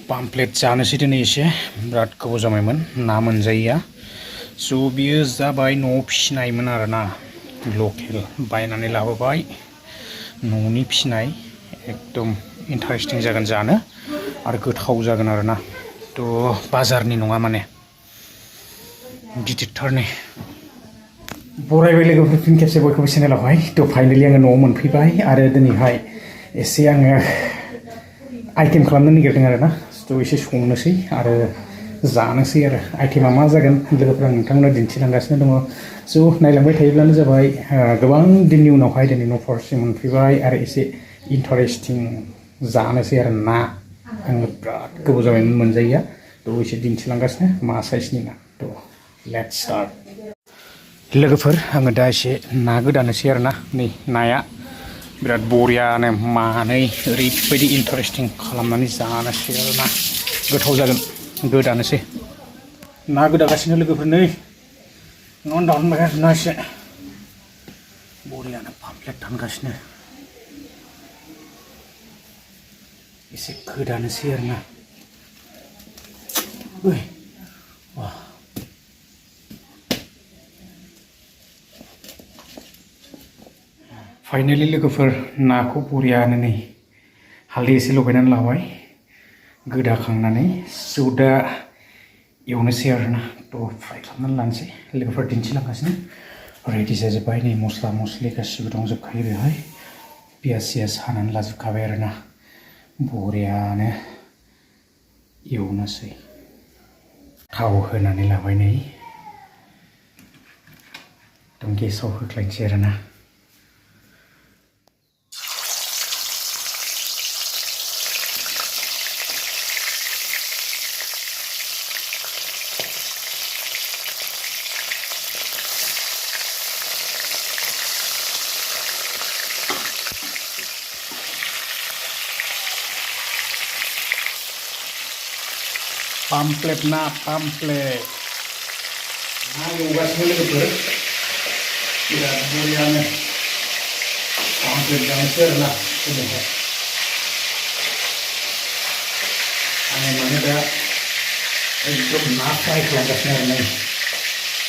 pamphlet जानोसै दिनै एसे बिराद गोबाव जाबायमोन ना मोनजायैया स' बियो जाबाय न'आव फिसिनायमोन आरोना लकेल बायनानै लाबोबाय न'नि फिसिनाय एकदम इन्टारेस्टिं जागोन जानो आरो गोथाव जागोन आरोना थ' बाजारनि नङा माने गिदिरथारनि बरायबाय लोगोफोर फिन खेबसे बयखौबो चेनेलावहाय थ' फाइनालि आङो न'आव मोनफैबाय आरो दिनैहाय एसे आङो आइटेम खालामनो नागिरदों आरोना थ' एसे संनोसै आरो जानोसै आरो आइटेमा मा जागोन लोगोफोर आं नोंथांमोननो दिन्थिलांगासिनो दङ स' नायलांबाय थायोब्लानो जाबाय गोबां दिननि उनावहाय दिनै न' फारसे मोनफैबाय आरो एसे इन्टारेस्टिं जानोसै आरो ना आङो बिराद गोबाव जाबायमोन मोनजायैया थ' एसे दिन्थिलांगासिनो मा साइजनि ना थ' लेट्स स्टार्ट लोगोफोर आङो दा एसे ना गोदानोसै आरोना नै नाया बिराद बरियानो मानै ओरैबायदि इन्टारेस्टिं खालामनानै जानोसै आरोना गोथाव जागोन गोदानोसै ना गोदागासिनो लोगोफोर नै न'आवनो दानबाय आरोना एसे बरियानो पाम्पलेट दानगासिनो एसे गोदानोसै आरोना फाइनालि लोगोफोर नाखौ बरियानो नै हालदै एसे लगायनानै लाबाय गोदाखांनानै स' दा एवनोसै आरोना थ' फ्राय खालामनानै लानोसै लोगोफोर दिन्थिलांगासिनो रेडि जाजोब्बाय नै मस्ला मस्लि गासिबो दंजोबखायो बेवहाय पियास सियास हानानै लाजोबखाबाय आरोना बरियानो एवनोसै थाव होनानै लाबाय नै एकदम गेसाव होख्लायनोसै आरोना पाम्पलेट ना पाम्पलेट ना एवगासिनो लोगोफोर बिराद बरियानो पाम्पलेट जानोसै आरोना दिनैहाय आङो माने दा एकदम ना फ्राय खालामगासिनो आरो नै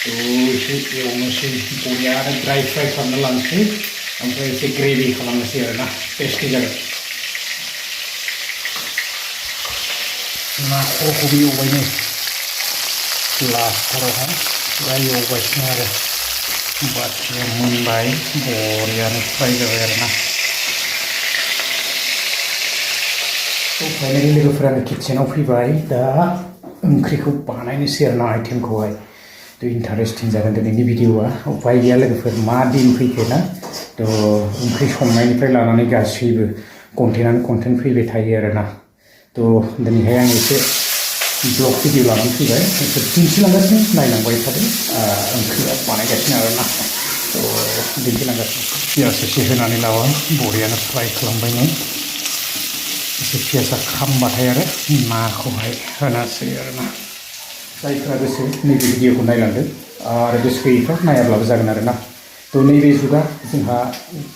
थ' एसे एवनोसै बरियानो ड्राय फ्राय खालामना लानोसै ओमफ्राय एसे ग्रेभि खालामनोसै आरोना टेस्टि जागोन ना खर'खौबो एवबाय नै लास्टथारावहाय फ्राय एवगासिनो आरो बाथिया मोनबाय बरियानो फ्राय जाबाय आरोना थ' फाइनालि लोगोफोरा किटचेनाव फैबाय दा ओंख्रिखौ बानायनोसै आरोना आइटेमखौहाय थ' इन्टारेस्टिं जागोन दिनैनि भिडिअ'आ उपाय गैया लोगोफोर मा दिन फैखो ना थ' ओंख्रि संनायनिफ्राय लानानै गासैबो कन्टेन्ट फैबाय थायो आरोना थ' दिनैहाय आं एसे ब्लग भिडिअ लानानै फैबाय दिन्थिलांगासिनो नायलांबाय थादों ओंख्रिया बानायगासिनो आरोना थ' दिन्थिलांगासिनो पियास एसे होनानै लाबाय बरियानो फ्राय खालामबाय नै एसे पियासा खामबाथाय आरो नाखौहाय होनोसै आरोना जायफोरा गोसो नैबे भिडिअखौ नायलांदो आरो गोसो गैयैफ्रा नायाब्लाबो जागोन आरोना थ' नैबे जुगा जोंहा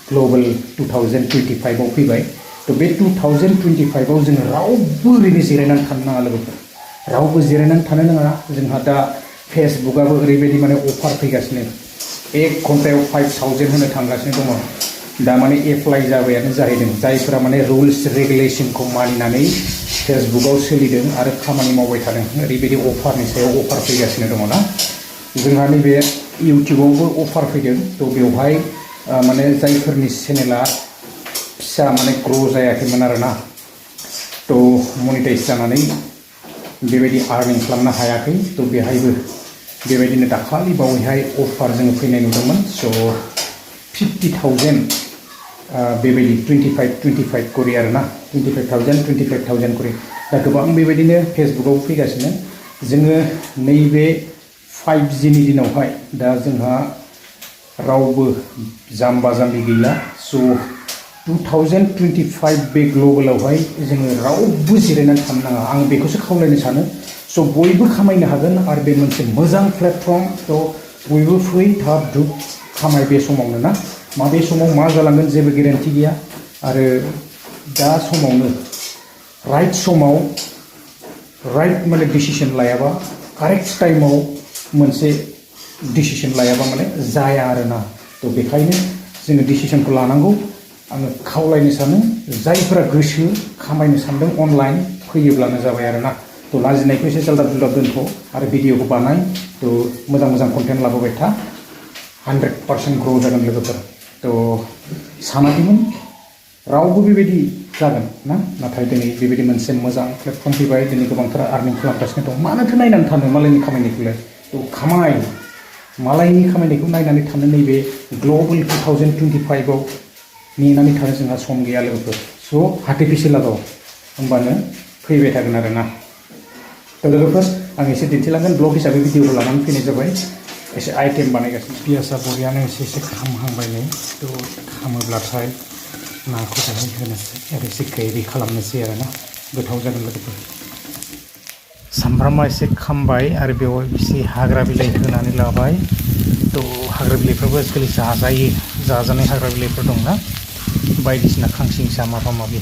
ग्लबेल 2025आव फैबाय थ' बे 2025आव जोङो रावबो ओरैनो जिरायनानै थानो नाङा लोगोफोर रावबो जिरायनानै थानो नाङा जोंहा दा फेसबुकआबो ओरैबायदि माने अफार फैगासिनो 1 घन्टायाव 5000 होनो थांगासिनो दङ दा माने एप्लाइ जाबायानो जाहैदों जायफोरा माने रुल्स रेगुलेसनखौ मानिनानै फेसबुकआव सोलिदों आरो खामानि मावबाय थादों ओरैबायदि अफारनि सायाव अफार फैगासिनो दङ ना जोंहा नैबे इउटिउबावबो अफार फैदों थ' बेवहाय माने जायफोरनि चेनेला फिसा माने ग्र' जायाखैमोन आरोना थ' मनिटाइज जानानै बेबायदि आर्निं खालामनो हायाखै थ' बेहायबो बेबायदिनो दाखालि बावैहाय अफार जोङो फैनाय नुदोंमोन स' 50,000 बेबायदि 25 करि आरोना 25,000 करि दा गोबां बेबायदिनो फेसबुकआव फैगासिनो जोङो नैबे 5Gनि दिनावहाय दा जोंहा रावबो जाम्बा जाम्बि गैला स' 2025 बे ग्लबेलावहाय जोङो रावबो जिरायनानै थानो नाङा आं बेखौसो खावलायनो सानो स' बयबो खामायनो हागोन आरो बे मोनसे मोजां प्लेटफर्म थ' बयबो फै थाब धुप खामाय बे समावनो ना माबे समाव मा जालांगोन जेबो गेरेन्टि गैया आरो दा समावनो राइट समाव राइट माने डिसिसन लायाबा कारेक्ट टाइमाव मोनसे डिसिसन लायाबा माने जाया आरोना थ' बेखायनो जोङो डिसिसनखौ लानांगौ आङो खावलायनो सानो जायफोरा गोसो खामायनो सानदों अनलाइन फैयोब्लानो जाबाय आरोना थ' लाजिनायखौ एसे जाल्दाब जुल्दाब दोनथ' आरो भिडिअखौ बानाय थ' मोजां मोजां कन्टेन्ट लाबोबाय था 100% ग्र' जागोन लोगोफोर थ' सानाखैमोन रावबो बेबायदि जागोन ना नाथाय दिनै बेबायदि मोनसे मोजां प्लेटफर्म फैबाय दिनै गोबांथार आर्निं खालामगासिनो दं मानोथो नायनानै थानो मालायनि खामायनायखौलाय थ' खामाय मालायनि खामायनायखौ नायनानै थानो नैबे ग्लबेल 2025आव नेनानै थानो जोंहा सम गैया लोगोफोर स' आर्टिफिसियेल दं होमबानो फैबाय थागोन आरोना थ' लोगोफोर आं एसे दिन्थिलांगोन ब्लग हिसाबै भिडिअखौ लानानै फैनाय जाबाय एसे आइटेम बानायगासिनो पियासा बरियानो एसे खामहांबाय नै थ' खामोब्लाथाय नाखौ बेहाय होनोसै आरो एसे ग्रेभि खालामनोसै आरोना गोथाव जागोन लोगोफोर सामब्रामा एसे खामबाय आरो बेवहाय एसे हाग्रा बिलाइ होनानै लाबाय थ' हाग्रा बिलाइफ्राबो आजिखालि जाजायो जाजानाय हाग्रा बिलाइफोर दंना बायदिसिना खांसिंसा माबा माबि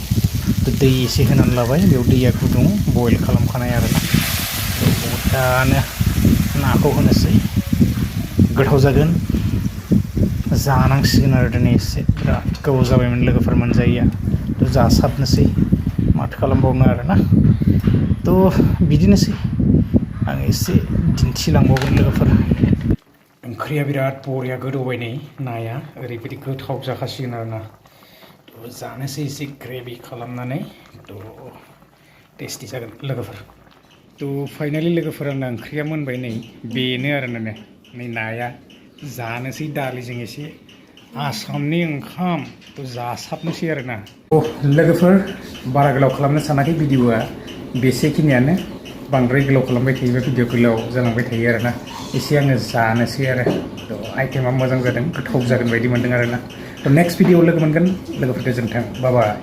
थ' दै एसे होनानै लाबाय बेयाव दैया गुदुं बयल खालामखानाय आरोना थ' बुरजानो नाखौ होनोसै गोथाव जागोन जानांसिगोन आरो दिनै एसे बिराद गोबाव जाबायमोन लोगोफोर मोनजायैया थ' जासाबनोसै माथो खालामबावनो आरोना थ' बिदिनोसै आं एसे दिन्थिलांबावगोन लोगोफोर ओंख्रिया बिराद बरिया गोदौबाय नै नाया ओरैबायदि गोथाव जाखासिगोन आरोना थ' जानोसै एसे ग्रेभि खालामनानै थ' टेस्टि जागोन लोगोफोर थ' फाइनालि लोगोफोर आंना ओंख्रिया मोनबाय नै बेनो आरो नै नाया जानोसै दालिजों एसे आसामनि ओंखाम थ' जासाबनोसै आरोना लोगोफोर बारा गोलाव खालामनो सानाखै भिडिअआ बेसेखिनियानो बांद्राय गोलाव खालामबाय थायोबा भिडिअ गोलाव जालांबाय थायो आरोना एसे आङो जानोसै आरो थ' आइटेमा मोजां जादों गोथाव जागोन बायदि मोनदों आरोना थ' नेक्स्ट भिडिअआव लोगो मोनगोन लोगोफोर गोजोन्थों बाय बाय